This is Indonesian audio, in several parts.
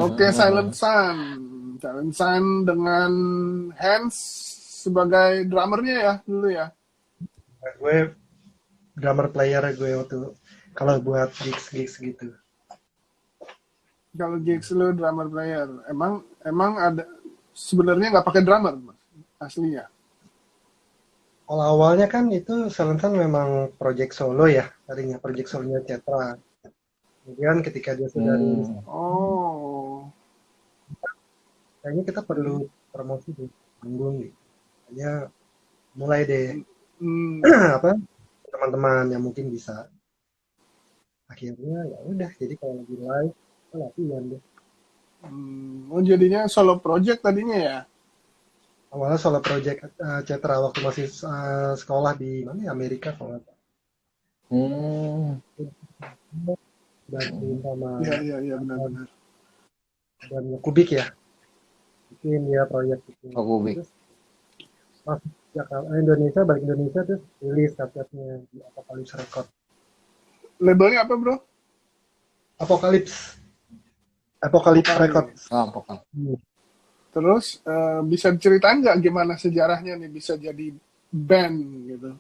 Oke, Silent Sun. Silent Sun dengan Hans sebagai drummernya ya dulu ya. Gue drummer player gue waktu kalau buat gigs-gigs gitu. Kalau gigs lu drummer player, emang ada sebenarnya nggak pakai drummer Mas, aslinya. Kalau awalnya kan itu Silent Sun memang project solo ya, tadinya project solonya Cetra. Kemudian ketika dia sudah rilis, Hmm. Oh, kayaknya kita perlu jadi promosi di panggung gitu. Hanya mulai deh hmm, apa teman-teman yang mungkin bisa. Akhirnya ya udah, jadi kalau lagi live kita latihan deh. oh jadinya solo project tadinya ya. Awalnya solo project Cetra waktu masih sekolah di mana ya, Amerika kalau nggak salah. Hmm. Bantuin sama Iya iya iya benar-benar. dan Kubik ya, bikin dia proyek itu. Oh, Kubik. Terus masuk Jakarta, Indonesia, balik Indonesia terus rilis kasetnya di Apocalypse Record. Labelnya apa bro? Apocalypse, Apocalypse Record. Vokalis. Oh, pokok. Terus bisa diceritain nggak gimana sejarahnya nih bisa jadi band gitu?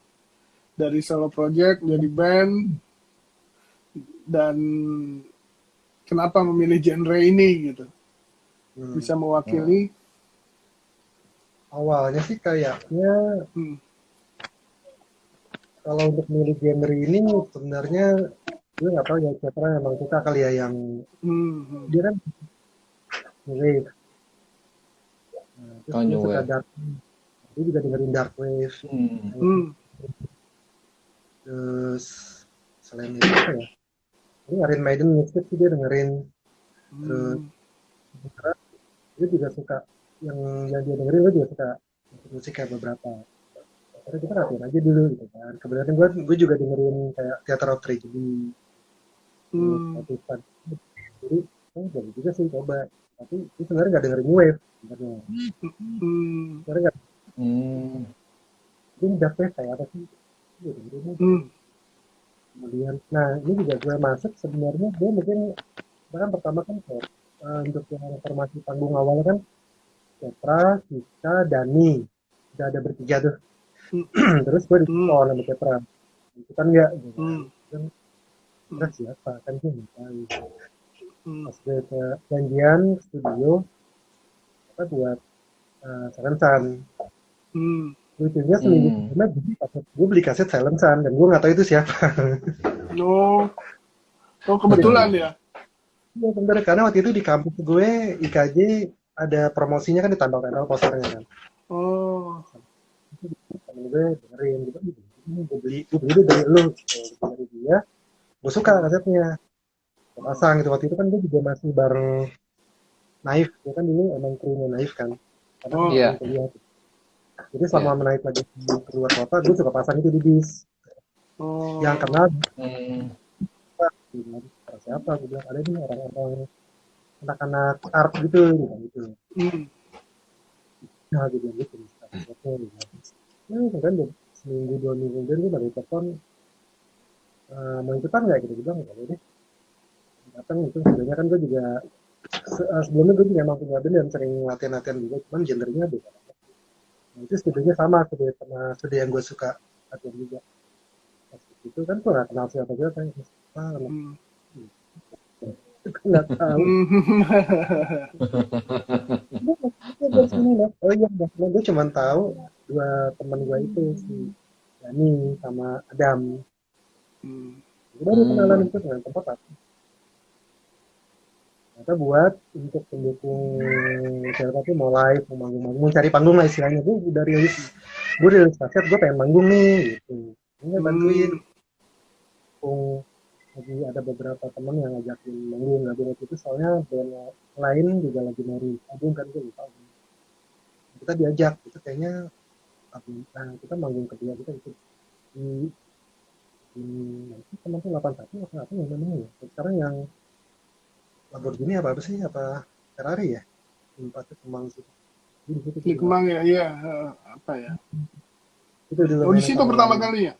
Dari solo project jadi band dan kenapa memilih genre ini gitu? Bisa mewakili. Awalnya sih kayaknya Hmm, kalau untuk milih genre ini sebenarnya gue nggak tahu ya, siapa emang suka kali ya yang hmm, dia kan wave. Terus Oh, dia New suka Wave. dark, dia juga dengerin dark wave. Hmm. hmm, Terus selain itu apa ya? Dia dengerin Maiden Misfits sih dia dengerin. Terus hmm, dia juga suka yang dia dengerin, gue juga suka musik kayak beberapa. Karena kita latihan aja dulu gitu kan. Kebetulan gue juga dengerin kayak Theater of Tragedy, terus hmm, Spotify. Jadi jadi juga sih coba. Tapi itu sebenarnya nggak dengerin new wave sebenarnya. hmm, Sebenarnya nggak, Hmm. ini dark wave kayak apa sih? Gue dengerin aja. hmm, Kemudian, nah ini juga gue masuk sebenarnya gue mungkin bahkan pertama kan kayak, untuk yang formasi panggung awalnya kan Petra, Kita, Dani, udah ada bertiga tuh. Terus gue hmm, ditelepon sama Petra, itu kan nggak gitu kan. hmm, Dan Petra hmm, siapa kan sih nggak tahu. hmm, Pas gue ke janjian studio kita buat Silent Sun. hmm. Lucunya seminggu Hmm. sebelumnya gue beli kaset Silent Sun dan gue nggak tahu itu siapa. Oh, oh Jadi kebetulan ya. ya sebenarnya karena waktu itu di kampus gue IKJ ada promosinya kan, ditambah-tambah posternya kan. Oh, Temen gue dengerin gitu, gue beli deh dari lu gitu. Dari dia gue suka kasetnya, gue pasang gitu. Waktu itu kan gue juga masih bareng Naif, gue kan dulu emang krunya Naif kan, karena kan oh, bareng Iya. kuliah gitu. Jadi Iya. selama Naif lagi keluar kota gue suka pasang itu di bis yang oh, kenal. Hmm. Siapa gue bilang ada nih orang-orang anak-anak art gitu gitu. hmm, Nah gue bilang gitu kasetnya gitu. Nah kan seminggu 2 minggu kemudian gue dari telepon, mau ikutan nggak gitu. Gue bilang nggak deh, datang itu sebenarnya kan gue juga sebelumnya gue juga emang punya band dan sering latihan-latihan juga, cuman genrenya beda. Nah, itu studionya sama studio yang gue suka latihan juga. Pas itu kan gue nggak kenal siapa juga kan, anak hmm, nggak tahu. hmm. Gue dari sini mas, oh iya mas, nah, gue cuma tahu dua teman gue itu si Dani sama Adam. Hmm, Udah ada kenalan Hmm. itu dengan tempat apa? Ternyata buat untuk pendukung siapa tuh mau live, mau manggung-manggung, mau cari panggung lah istilahnya. Gue rilis kaset, gue pengen manggung nih gitu. Ini bantuin. hmm, Lagi ada beberapa teman yang ngajakin manggung, nggak boleh itu soalnya band lain juga lagi nyari album kan, gue lupa. Kita diajak itu kayaknya kita manggung kedua kita itu di teman tuh 81 apa yang namanya ya sekarang, yang Lamborghini apa sih, apa Ferrari ya, tempatnya Kemang situ. Di situ di kita Kemang ya, iya, apa ya? itu dulu Oh di main situ sama pertama kali ya?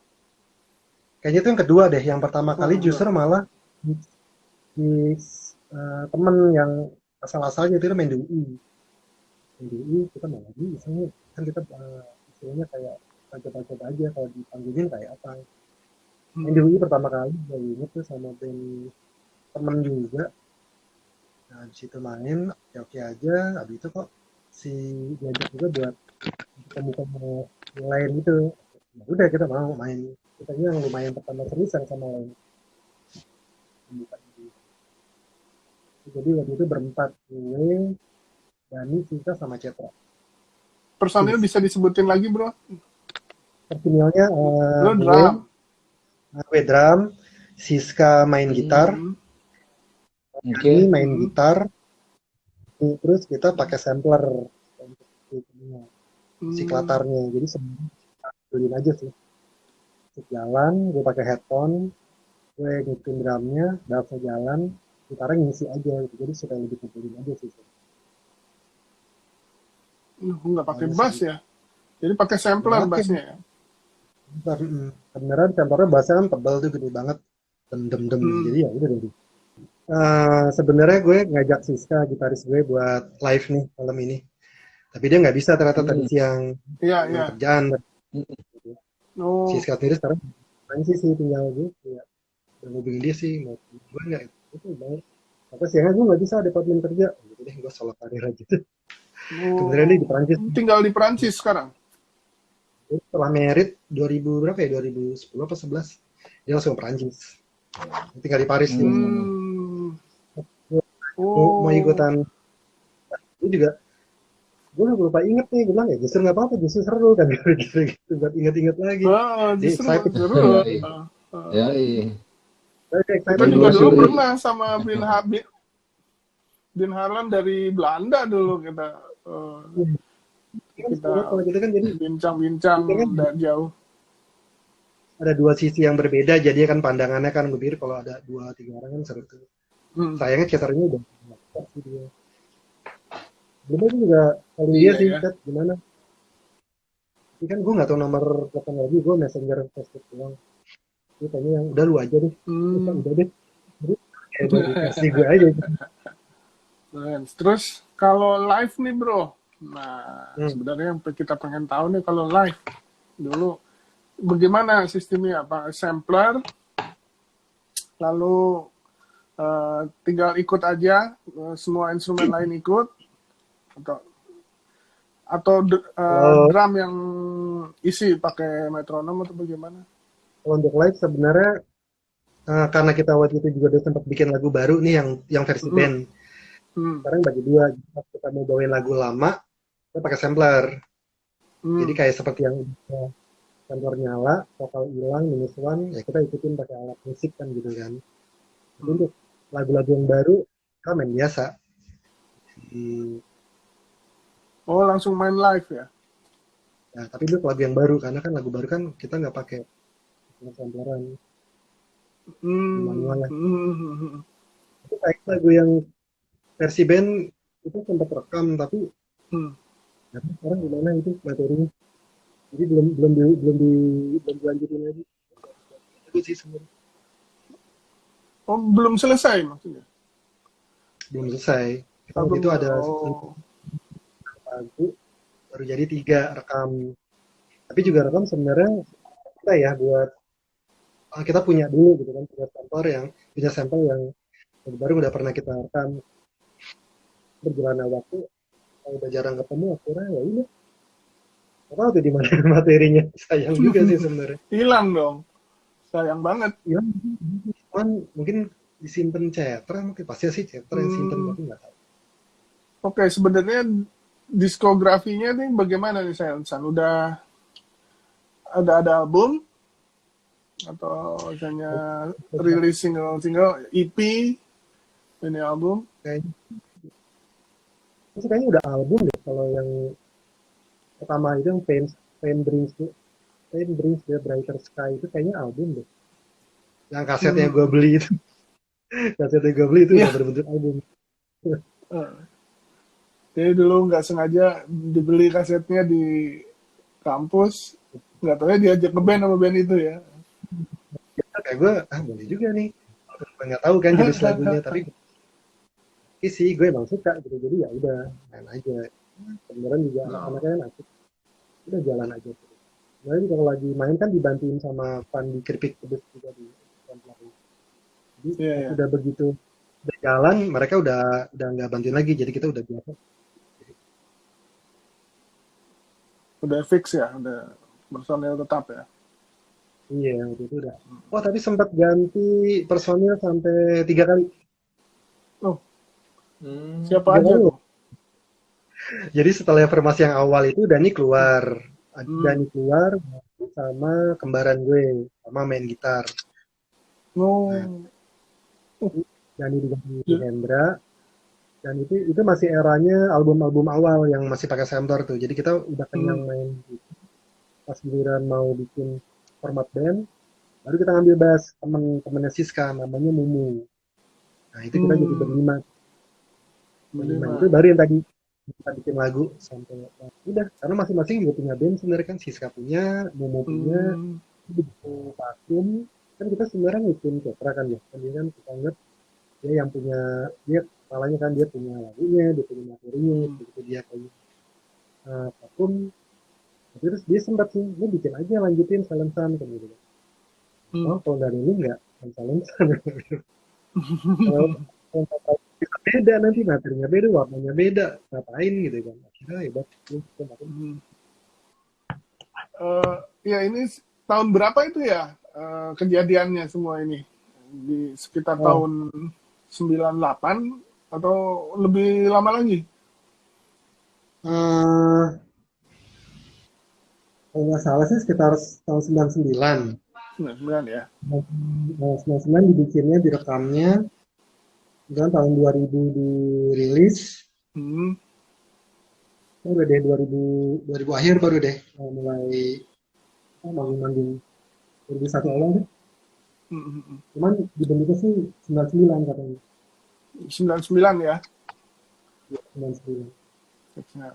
kayaknya itu yang kedua deh. Yang pertama Oh kali kedua. justru malah di temen yang asal-asalnya itu main di UI. Main di UI kita mau lagi iseng kan kita istilahnya kayak coba-coba aja kalau dipanggilin kayak apa. Main di UI pertama kali gue inget tuh sama band temen juga. Nah di situ main oke aja. Habis itu kok si diajak juga buat ketemu yang lain gitu. Ya udah kita mau main. Kita yang lumayan pertama seriusan sama lain. Jadi waktu itu berempat gue, Dani, Cinta, sama Cetra. Personil bisa disebutin lagi, bro? Personilnya Lo drum. gue drum, Siska main gitar, Oke. Dani main gitar, terus kita pakai sampler untuk si klatarnya. Jadi sebenarnya aja sih. Jalan, gue pakai headphone, gue ngikutin drumnya, bassnya jalan, gitarnya ngisi aja gitu. Jadi supaya lebih kumpulin aja sih. Nggak pakai bass ya? Jadi pakai sampler bassnya ya? Sebenarnya samplernya bassnya kan tebal tuh, gede banget, dem. Jadi ya udah deh. Sebenarnya gue ngajak Siska, gitaris gue, buat live nih malam ini. Tapi dia nggak bisa ternyata tadi siang. Iya. Kerjaan. Oh. Siska sendiri sekarang sih tinggal gue. Ya, udah ngubungin dia sih, mau gue nggak itu baik. Tapi siangnya gue nggak bisa, departemen kerja. Gitu deh, gue solo karir aja. Kemudian dia di Perancis. Tinggal di Perancis sekarang? Setelah merit 2000 berapa ya? 2010 apa 11? Dia langsung ke Perancis. Tinggal di Paris dia. Mau ikutan. Dia juga gue lupa inget nih, gue bilang ya justru nggak apa-apa, justru seru kan gitu buat inget-inget lagi. Justru seru. Ya, Kita juga dulu pernah sama Bin Harlan dari Belanda dulu kita kalau gitu kan jadi bincang-bincang jauh. Ada dua sisi yang berbeda, jadi kan pandangannya kan gue pikir kalau ada 2-3 orang kan seru tuh. Sayangnya caternya udah sih dia. Belum aja juga kalau dia sih chat gimana. Tapi kan gue nggak tahu nomor telepon lagi, gue messenger Facebook doang. Dia tanya yang udah lu aja deh. Udah deh. Jadi kasih gue aja. Terus kalau live nih bro, nah sebenarnya yang kita pengen tahu nih kalau live dulu bagaimana sistemnya, apa sampler lalu tinggal ikut aja, semua instrumen lain ikut atau drum yang isi pakai metronom atau bagaimana? Untuk live sebenarnya karena kita waktu itu juga udah sempat bikin lagu baru nih yang versi band. Sekarang bagi dua, kita mau bawain lagu lama, kita pakai sampler. Jadi kayak seperti yang sampler nyala, vokal hilang, -1, ya kita ikutin pakai alat musik kan gitu kan. Tapi untuk lagu-lagu yang baru, kita main biasa. Oh, langsung main live ya? Nah, tapi itu lagu yang baru, karena kan lagu baru kan kita nggak pakai sampleran. Manual lah. Itu kayak lagu yang versi band itu sempat rekam, tapi sekarang gimana itu materinya? Jadi belum dilanjutin lagi. Itu sih sebenarnya. Oh, belum selesai maksudnya? Belum selesai. Itu ada lagu baru jadi 3 rekam. Tapi juga rekam sebenarnya kita ya buat kita punya dulu gitu kan, punya sampel yang baru udah pernah kita rekam. Berjalannya waktu, kalau udah jarang ketemu akhirnya ya udah. Nggak tahu tuh di mana materinya, sayang juga sih sebenarnya. Hilang dong, sayang banget. Hilang, cuman mungkin disimpan Cetra, mungkin pasti sih Cetra yang simpen, tapi nggak tahu. Oke, sebenarnya diskografinya nih bagaimana nih San? Udah ada album atau misalnya rilis single EP ini album? Kayaknya udah album deh, kalau yang pertama itu yang Pain Brings the Brighter Sky itu kayaknya album deh. Yang kasetnya gue beli itu. Kasetnya gue beli itu udah bener-bener album. Jadi dulu nggak sengaja dibeli kasetnya di kampus, nggak tahu ya diajak ke band sama band itu ya. Kayak gue, boleh juga nih. Gue nggak tahu kan jenis lagunya, tapi sih gue emang suka gitu, jadi ya udah main aja. Kebenaran juga anak-anaknya kan asik, udah jalan aja terus. Jadi kalau lagi main kan dibantuin sama Fandi Keripik Pedes juga di Kontlari. Jadi Iya, pas iya. udah begitu udah jalan, mereka udah nggak bantuin lagi, jadi kita udah biasa. Udah fix ya, udah personil tetap ya. Iya, waktu itu udah. Oh, tapi sempat ganti personil sampai 3 kali. Oh, Hmm. siapa 3 kali aja loh. tuh? Jadi setelah formasi yang awal itu Dani keluar. Hmm. Dani keluar sama kembaran gue, sama main gitar. Nah, No. Oh, Dani diganti ya. Hendra, dan itu masih eranya album-album awal yang masih pakai sampler tuh. Jadi kita udah kenyang Hmm. main gitu. Pas giliran mau bikin format band, baru kita ngambil bass temen-temennya Siska, namanya Mumu. Nah, itu kita jadi Hmm. berlima. Berlima itu Berlima. baru yang tadi kita bikin lagu sampai udah, karena masing-masing juga punya band sebenarnya kan. Siska punya, Mumu punya, Hmm. begitu vakum kan kita sebenarnya ngikutin Ketra kan ya. Kan dia kan kita ingat dia yang punya, dia malahnya kan dia punya lagunya, dia punya materinya, Hmm. begitu dia punya vakum. Terus dia sempat sih, lu bikin aja lanjutin Silensan kan gitu. Hmm. Oh, kalau dari ini enggak Silensan. Kalau beda nanti materinya beda, warnanya beda, ngapain gitu kan. Akhirnya hebat. Hmm. Ya ini tahun berapa itu ya kejadiannya semua ini? Di sekitar Oh, tahun 98 atau lebih lama lagi? eh, kalau nggak salah sih sekitar tahun 99. 99 ya. 99 dibikinnya, direkamnya, kemudian tahun 2000 dirilis. Hmm. Udah deh 2000 akhir baru deh mulai manggung-manggung 2001 Hmm. awal deh. Hmm. Hmm. Hmm. Cuman dibentuknya sih 99 katanya. 99 ya. 99. Nah,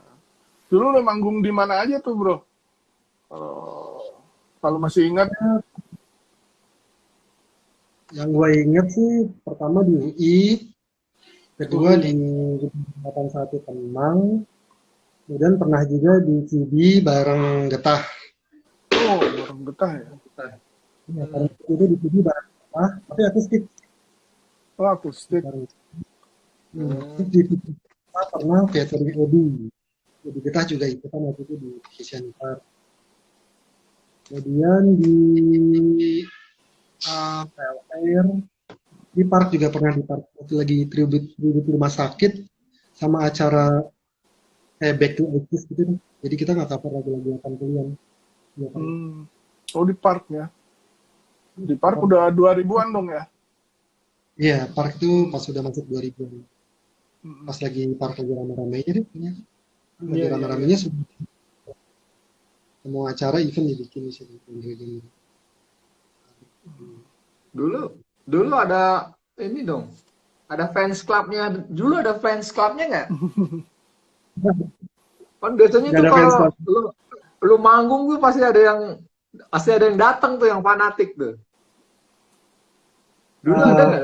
dulu lo manggung di mana aja tuh bro? Kalau kalau masih ingat. Yang gue inget sih pertama di UI, kedua UI. di 81 Kemang, kemudian pernah juga di Cibi bareng Getah. Oh, bareng Getah ya. Ya, karena itu di Cibi bareng Getah, tapi akustik. Oh, akustik. Bareng. Hmm. Terus di Cibi pernah featuring Odi. Di Getah juga ikutan waktu itu di Asian Park. Kemudian di PLR, di Park juga pernah, di Park waktu lagi tribute rumah sakit sama acara kayak Back to 80s gitu nih. Jadi kita nggak cover lagu-lagu 80-an. Ya, kan. Hmm. Oh, di Park ya. Di Park udah 2000-an dong ya. Iya, Park itu pas sudah masuk 2000. Hmm. Pas lagi Park lagi rame-ramenya deh. Lagi Iya, iya, iya. rame-ramenya semua acara event dibikin di sini. Dulu dulu ada ini dong. Ada fans clubnya. Dulu ada fans clubnya nggak? Kan biasanya Gak tuh ada fans kalau club. lu manggung tuh pasti ada yang datang tuh yang fanatik tuh. Dulu ada Uh, nggak?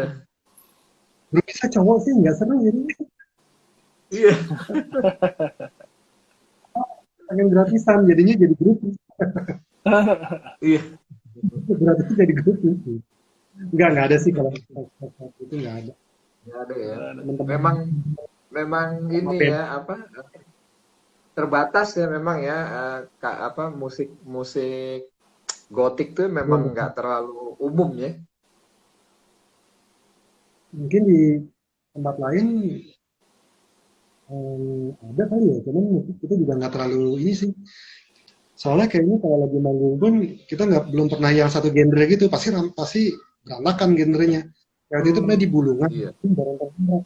belum bisa cowok sih nggak seru jadi. Iya. Pengen gratisan jadinya jadi grup. Iya. Gratis jadi grup sih. Nggak ada sih kalau fans club itu nggak ada. Nggak ada ya. Teman-teman Memang memang sama ini band. ya apa terbatas ya memang ya apa musik musik gotik tuh memang nggak terlalu umum ya. Mungkin di tempat lain ada kali ya, cuman itu juga nggak terlalu ini sih. Soalnya kayaknya kalau lagi manggung pun kita nggak belum pernah yang satu genre gitu, pasti berantakan genrenya. Waktu itu pernah Hmm. di Bulungan, Iya, bareng teman,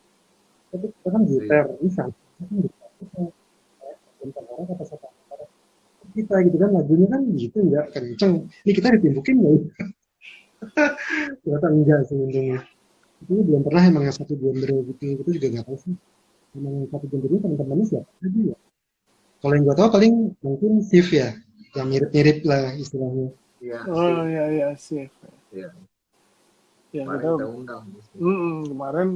tapi kita kan iya, gitar, ini sama kan gitar kita, bentar orang kata satu orang kita gitu kan, lagunya kan gitu nggak kenceng. Ini kita ditimbukin nggak? Ternyata enggak sih untungnya. Itu belum pernah emang yang satu genre gitu, itu juga nggak tahu sih. Emang satu genre teman-temannya siapa aja ya? Kalau yang gue tahu paling mungkin Steve ya, yang mirip-mirip lah istilahnya. iya Oh, sih, iya, iya sih. iya. Ya Kemarin kita kita undang. kemarin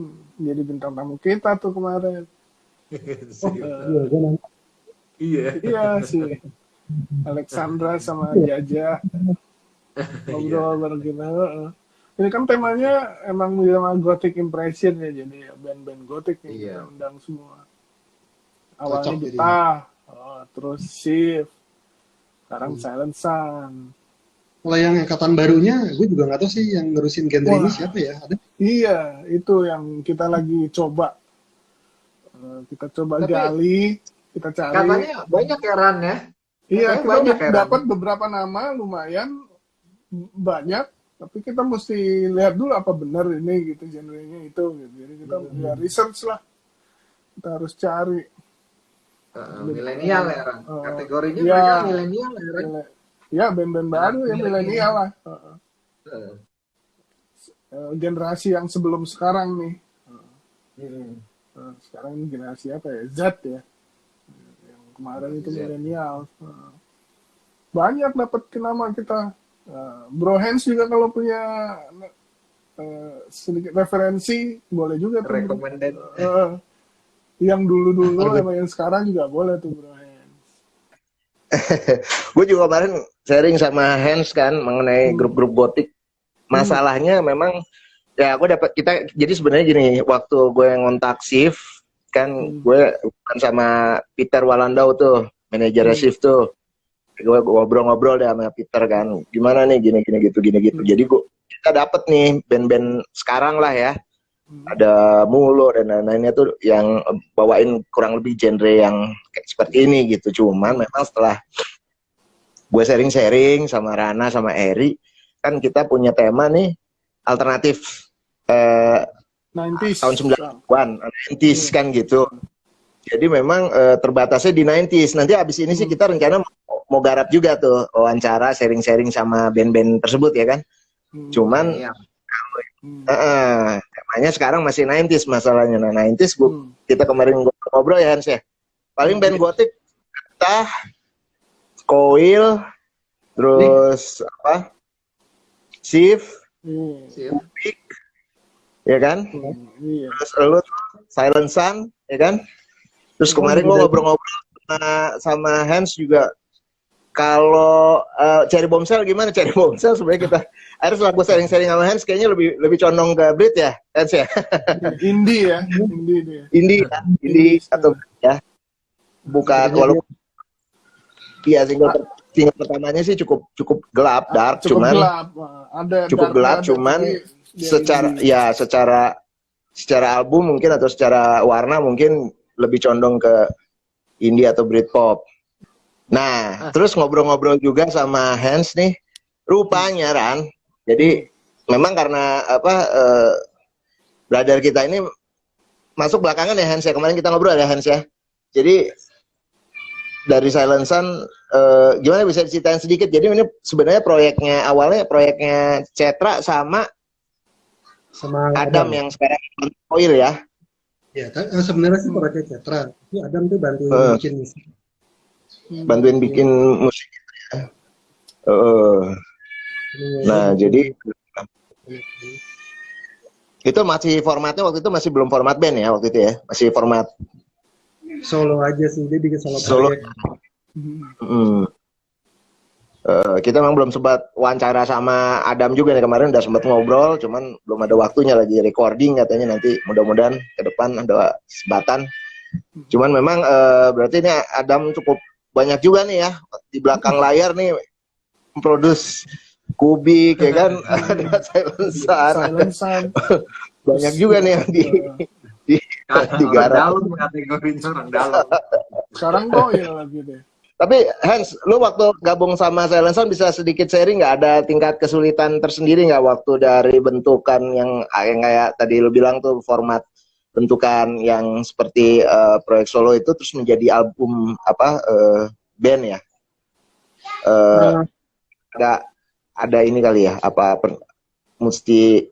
jadi bintang tamu kita tuh kemarin. Oh iya, gue nonton. Iya. Iya sih, Alexandra sama Iya. Jaja Iya. ngobrol bagaimana. Ini kan temanya emang sama Gothic Impression ya, jadi ya band-band Gothic yang kita Iya. undang semua. Cocok Awalnya jadi. Getah, terus Shift, sekarang Hmm. Silent Sun. Kalau yang angkatan barunya, gue juga nggak tahu sih yang ngurusin genre ini Wah, siapa ya. Ada? iya itu yang kita lagi coba. Kita coba Tapi gali, kita cari. katanya banyak ya Ran ya. Iya, Katanya kita banyak udah ya Ran. dapat beberapa nama lumayan banyak, tapi kita mesti lihat dulu apa benar ini gitu genrenya itu gitu. Jadi kita ya research lah. Kita harus cari. Milenial ya Ran. Kategorinya ya, mereka milenial ya Ran. ya band-band baru ya milenial lah. Generasi yang sebelum sekarang nih. Sekarang ini generasi apa ya? Z ya. Yang kemarin itu milenial. Banyak dapat nama kita. Bro Hands juga kalau punya sedikit referensi boleh juga tuh. Recommended. Yang dulu-dulu sama yang sekarang juga boleh tuh Bro Hands. Gue juga kemarin sharing sama Hans kan mengenai grup-grup gotik. Masalahnya memang ya aku dapat kita jadi sebenarnya gini, waktu gue ngontak Shift kan gue bukan sama Peter Walandau tuh, manajernya Shift tuh. Gue ngobrol-ngobrol deh sama Peter kan, gimana nih gini gitu. Jadi kita dapet nih band-band sekarang lah ya, ada Mulo dan lain-lainnya tuh yang bawain kurang lebih genre yang kayak seperti ini gitu. Cuman memang setelah gue sharing-sharing sama Rana sama Eri, kan kita punya tema nih alternatif 90s. tahun 90-an, 90s kan gitu. Jadi memang terbatasnya di 90s. Nanti abis ini sih kita rencana mau garap juga tuh wawancara, sharing-sharing sama band-band tersebut ya kan. Cuman temanya sekarang masih 90s masalahnya. Nah 90s kita kemarin ngobrol ya Hans ya. Paling band gotik kita Coil, terus apa? Shift, Kubik, ya kan? Terus lu Silent Sun, ya kan? Terus kemarin gua ngobrol-ngobrol sama Hans juga. Kalau Cherry Bombshell gimana? Cherry Bombshell sebenarnya kita harus lagu sharing-sharing sama Hans kayaknya lebih condong ke Brit ya, Hans ya. Indie ya, indie dia. Indie atau ya. Bukan walaupun iya single pertamanya sih cukup gelap, dark, cuman gelap. Ada cukup gelap, cuman secara album mungkin atau secara warna mungkin lebih condong ke indie atau Britpop. Nah, terus ngobrol-ngobrol juga sama Hans nih, rupanya Ran, jadi memang karena brother kita ini masuk belakangan ya Hans ya, kemarin kita ngobrol ya Hans ya. Jadi dari Silent Sun, gimana bisa diceritain sedikit? Jadi ini sebenarnya awalnya proyeknya Cetra sama Adam yang sekarang Coil ya. Ya, sebenarnya sih proyeknya Cetra. Tapi Adam tuh bantuin bikin musik. Bantuin bikin musik ya. Nah, jadi itu masih formatnya waktu itu masih belum format band ya waktu itu ya, masih format solo aja sih, dia bikin solo project. Kita memang belum sempat wawancara sama Adam juga nih, kemarin udah sempat ngobrol, cuman belum ada waktunya lagi recording katanya, nanti mudah-mudahan ke depan ada kesempatan. Cuman memang berarti ini Adam cukup banyak juga nih ya di belakang layar nih memproduce Kubik ya kan, ada Silent Sun. Banyak juga nih yang digarap. Dalam kategorinya orang dalam. Sekarang Coil lagi deh. Tapi Hans, lu waktu gabung sama Silent Sun bisa sedikit sharing nggak, ada tingkat kesulitan tersendiri nggak waktu dari bentukan yang kayak tadi lu bilang tuh, format bentukan yang seperti proyek solo itu terus menjadi album band ya? Ada ini kali ya, mesti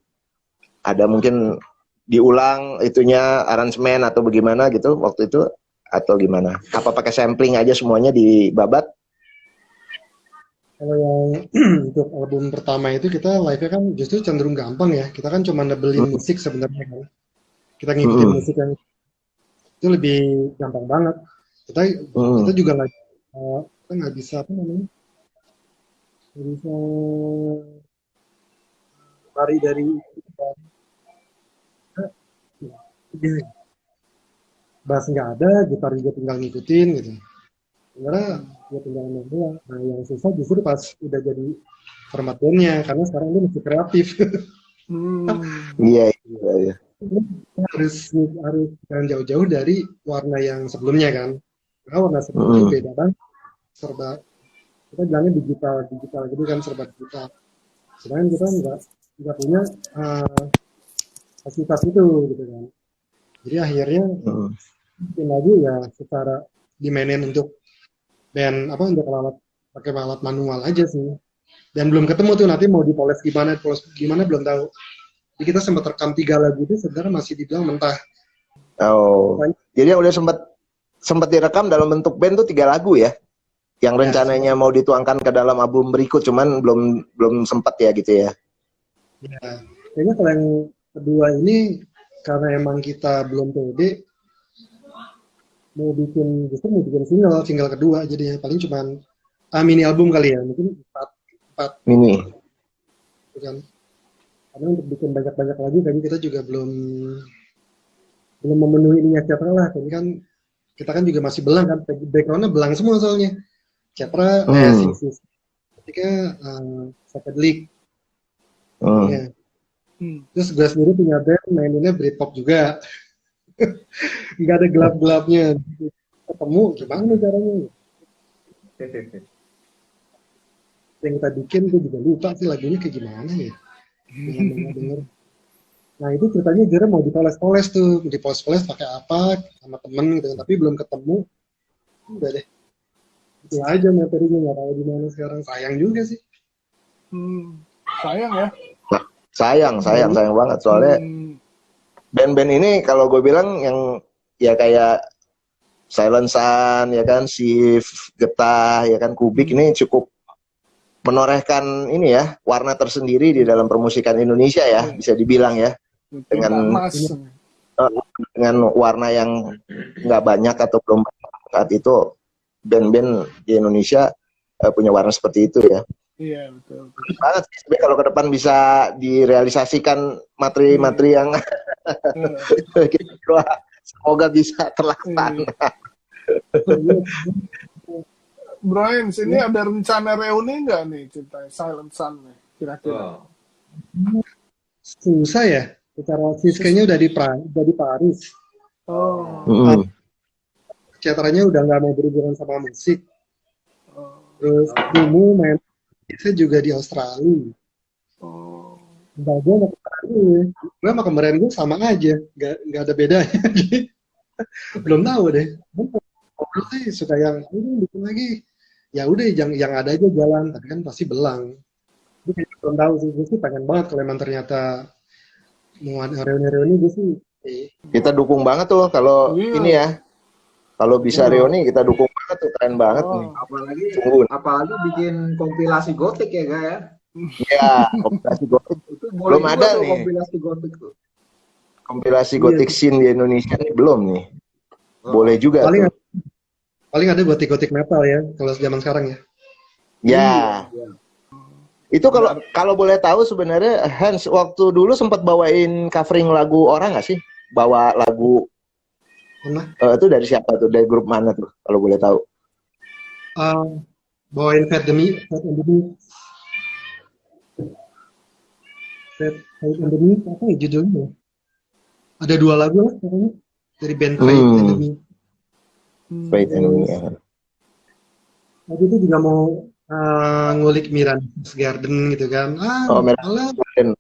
ada mungkin diulang itunya aransemen atau bagaimana gitu waktu itu, atau gimana? Apa pakai sampling aja semuanya dibabat? Kalau yang untuk album pertama itu kita live-nya kan justru cenderung gampang ya. Kita kan cuma nebelin musik sebenarnya kan. Kita ngikutin Mm-mm. musik yang itu lebih gampang banget. Kita kita Mm-mm. juga kita nggak bisa apa namanya, nggak bisa lari dari ya, bass nggak ada, gitar juga tinggal ngikutin gitu. Sebenarnya ya tinggal main doang. Nah yang susah justru pas udah jadi format bandnya karena sekarang dia masih kreatif. Hmm. Iya, iya, iya. harus harus jangan jauh-jauh dari warna yang sebelumnya kan. Karena warna sebelumnya Mm-mm. beda banget, serba kita bilangnya digital digital gitu kan, serba digital. Sedangkan kita nggak punya uh, fasilitas itu gitu kan. Jadi akhirnya Mm-mm. bikin lagu ya secara dimainin untuk band apa untuk alat pakai alat manual aja sih. Dan belum ketemu tuh nanti mau dipoles gimana belum tahu. Jadi kita sempat rekam 3 lagu itu sebenarnya masih dibilang mentah. Oh, Makanya, jadi yang udah sempat sempat direkam dalam bentuk band tuh 3 lagu ya, yang ya, rencananya mau dituangkan ke dalam album berikut, cuman belum belum sempat ya gitu ya. ya. Kayaknya kalau yang kedua ini karena emang kita belum pede justru mau bikin single kedua jadinya paling cuman mini album kali ya mungkin empat Ini. gitu kan. Karena untuk bikin banyak-banyak lagi kayaknya kita juga belum belum memenuhi ininya Citra lah. Ini kan kita kan juga masih belang kan, backgroundnya belang semua soalnya. Citra sing ketika psychedelic ya. Terus gue sendiri punya band maininnya Britpop juga. Nggak ada gelap-gelapnya. Ketemu gimana caranya? Yang kita bikin gue juga lupa sih lagunya kayak gimana ya. Nggak denger. Nah itu ceritanya Jera mau dipoles-poles tuh, dipoles-poles pakai apa sama temen gitu kan, tapi belum ketemu. Udah deh, itu aja materinya nggak tahu gimana sekarang. Sayang juga sih. Sayang ya. Sayang banget soalnya band-band ini kalau gue bilang yang ya kayak Silent Sun ya kan, Shift, Getah ya kan, Kubik ini cukup menorehkan ini ya warna tersendiri di dalam permusikan Indonesia ya, bisa dibilang ya, dengan warna yang nggak banyak atau belum saat itu band-band di Indonesia punya warna seperti itu ya. Iya betul. Banget sih kalau ke depan bisa direalisasikan materi-materi yang semoga bisa terlaksana. Brian, sini ada rencana reuni nggak nih cerita Silent Sun nih kira-kira? Susah ya, secara kayaknya udah di Paris. Cetranya udah nggak mau berhubungan sama musik. Terus Mumu main bisa juga di Australia. Entah gue mau kemarin gue sama kemarin gue sama aja, nggak ada bedanya. Belum tahu deh. Gue sih suka yang ini bikin lagi. Ya udah yang ada aja jalan, tapi kan pasti belang. Gue belum tahu sih, gue sih pengen banget kalau emang ternyata mau ada reuni-reuni gue sih. Kita dukung banget tuh kalau ini ya. Kalau bisa reuni kita dukung banget tuh, keren banget nih. Apalagi bikin kompilasi gotik ya, Ga ya? Iya, kompilasi gotik. Itu belum ada nih. Kompilasi gotik tuh. Kompilasi gotik scene di Indonesia nih belum nih. Boleh juga paling tuh. Paling ada gotik-gotik metal ya kalau zaman sekarang ya. Ya. Itu kalau boleh tahu sebenarnya Hans waktu dulu sempat bawain covering lagu orang nggak sih? Bawa lagu itu dari siapa tuh? Dari grup mana tuh? Kalau boleh tahu? Bawain Fate and the Meek, apa ya judulnya? Ada 2 lagu lah pokoknya dari band Fate and the Meek. Fate and the Meek. Waktu itu juga mau ngulik Miranda's Garden gitu kan. Miranda's Garden.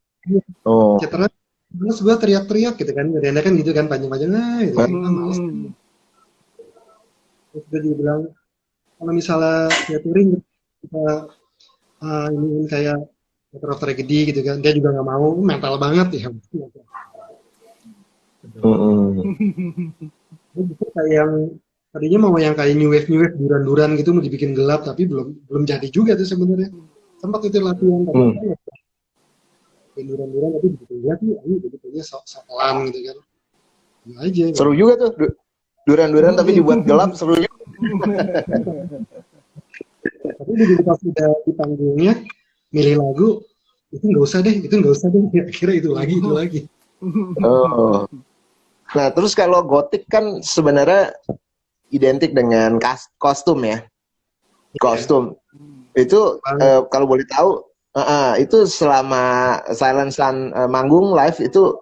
Citra terus gue teriak-teriak gitu kan, kadang kan gitu kan panjang-panjang gitu kan, males. Terus gue juga bilang kalau misalnya ya touring kita ini kayak Theater of Tragedy gitu kan, dia juga nggak mau, mental banget ya. Gue justru kayak yang tadinya mau yang kayak new wave duran-duran gitu mau dibikin gelap tapi belum jadi juga tuh sebenarnya. Sempat itu latihan tapi duran-duran tapi dibikin gelap sih, ayo jadi punya sok-sokan gitu kan. Ya aja. Seru juga tuh. Duran-duran tapi dibuat gelap, seru juga. Tapi begitu pas udah di panggungnya milih lagu itu nggak usah deh. Kira itu lagi. Oh. Nah, terus kalau gotik kan sebenarnya identik dengan kostum ya. Kostum. Itu kalau boleh tahu itu selama Silent Sun manggung live itu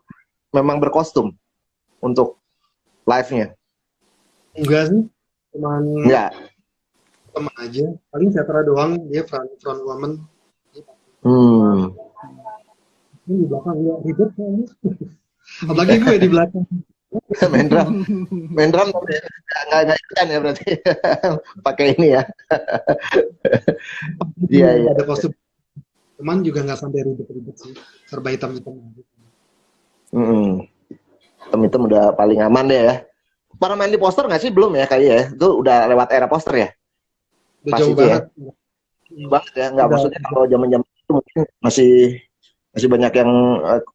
memang berkostum untuk live-nya. Enggak sih. Enggak. Teman aja. Paling Setra doang dia front woman. Ini di belakang ya ribet kan. Apalagi gue di belakang. main drum nggak ikutan ya berarti pakai ini ya. Iya. Ada kostum teman juga nggak sampai ribet sih, serba hitam. Hitam udah paling aman deh ya. Pernah main di poster nggak sih? Belum ya kayaknya ya, itu udah lewat era poster ya. Udah jauh banget ya, nggak maksudnya kalau zaman itu mungkin masih banyak yang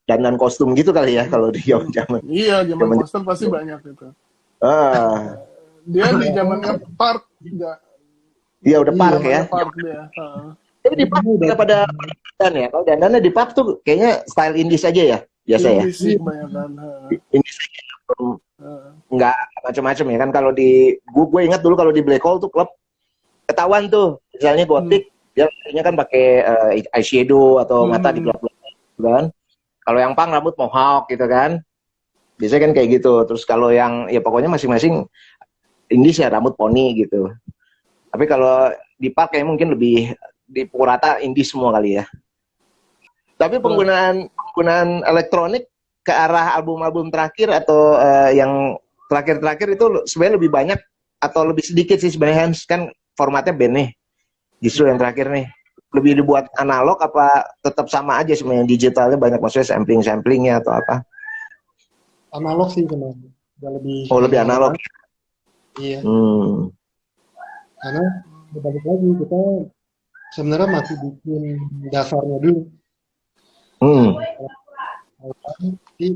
dandan kostum gitu kali ya kalau di zaman. Iya, zaman poster pasti banyak itu. Dia di zamannya Park juga. Iya udah Park ya. Park dia. Tapi di Park udah pada dandan ya. Kalau dandannya di Park tuh kayaknya style indies aja ya biasa ya. Indies sih kebanyakan. Indies aja. Nggak macam-macam ya kan. Kalau di gue ingat dulu kalau di Black Hole tuh klub ketahuan tuh misalnya gotik dia biasanya kan pakai eyeshadow atau mata di gelap kan. Kalau yang punk rambut mohawk gitu kan. Biasanya kan kayak gitu. Terus kalau yang ya pokoknya masing-masing indies ya rambut poni gitu. Tapi kalau di Park kayak mungkin lebih di pukul rata indies semua kali ya. Tapi penggunaan elektronik ke arah album-album terakhir atau yang terakhir-terakhir itu sebenarnya lebih banyak atau lebih sedikit sih sebenarnya, kan formatnya band nih. Justru yang terakhir nih lebih dibuat analog apa tetap sama aja sebenarnya, digitalnya banyak maksudnya samplingnya atau apa? Analog sih sebenarnya. Lebih analog. Iya. Karena balik lagi kita sebenarnya masih bikin dasarnya dulu. Jadi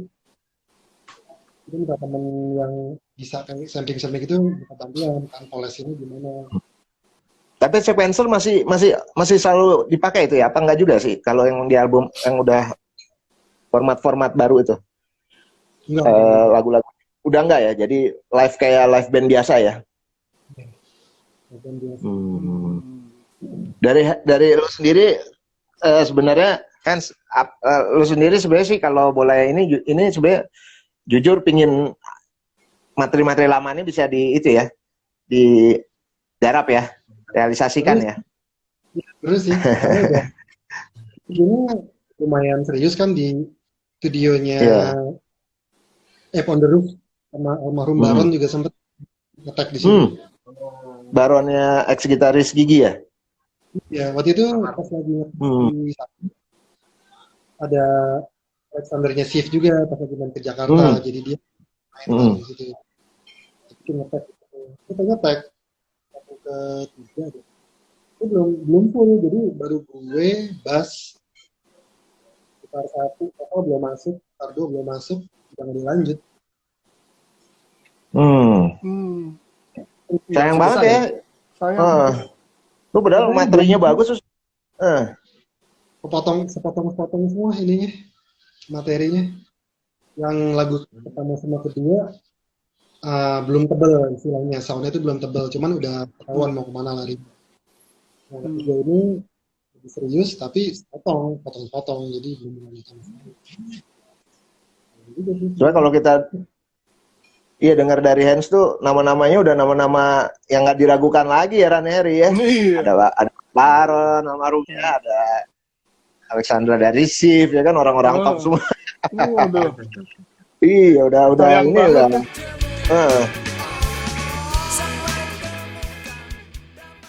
kita minta temen yang bisa kayak sampling itu bisa bantuan kan poles ini gimana. Tapi sequencer masih selalu dipakai itu ya? Apa enggak juga sih kalau yang di album yang udah format baru itu? Enggak. Lagu-lagu udah enggak ya? Jadi live kayak live band biasa ya? Dari lo sendiri sebenarnya kan lo sendiri sebenarnya sih kalau boleh ini sebenarnya jujur pingin materi-materi lama ini bisa digarap ya, realisasikan ya. Terus sih, ini lumayan serius kan di studionya On the Roof sama almarhum Baron juga sempat nge-tag di sini. Baronnya ex-gitaris Gigi ya? Ya, waktu itu pas lagi ada Alexandernya Sif juga pas lagi main ke Jakarta, jadi dia main di situ. Itu nge-tag. Kita nge-tag ke 3 deh. Itu belum full, jadi baru gue, bass, gitar 1, belum masuk, gitar 2 belum masuk, jangan dilanjut. Sayang banget ya. Sayang. Lu padahal materinya bagus terus. Sepotong semua ininya, materinya. Yang lagu pertama sama kedua belum tebel istilahnya, soundnya itu belum tebel, cuman udah ketahuan mau kemana lari. Yang ketiga ini lebih serius tapi potong, jadi belum lanjut. Soalnya kalau kita dengar dari Hans tuh nama-namanya udah nama-nama yang nggak diragukan lagi ya Ran Heri ya. Ada Baron, nama Rumnya, ada Alexandra dari Sif ya kan, orang-orang top semua. Iya udah ini udah.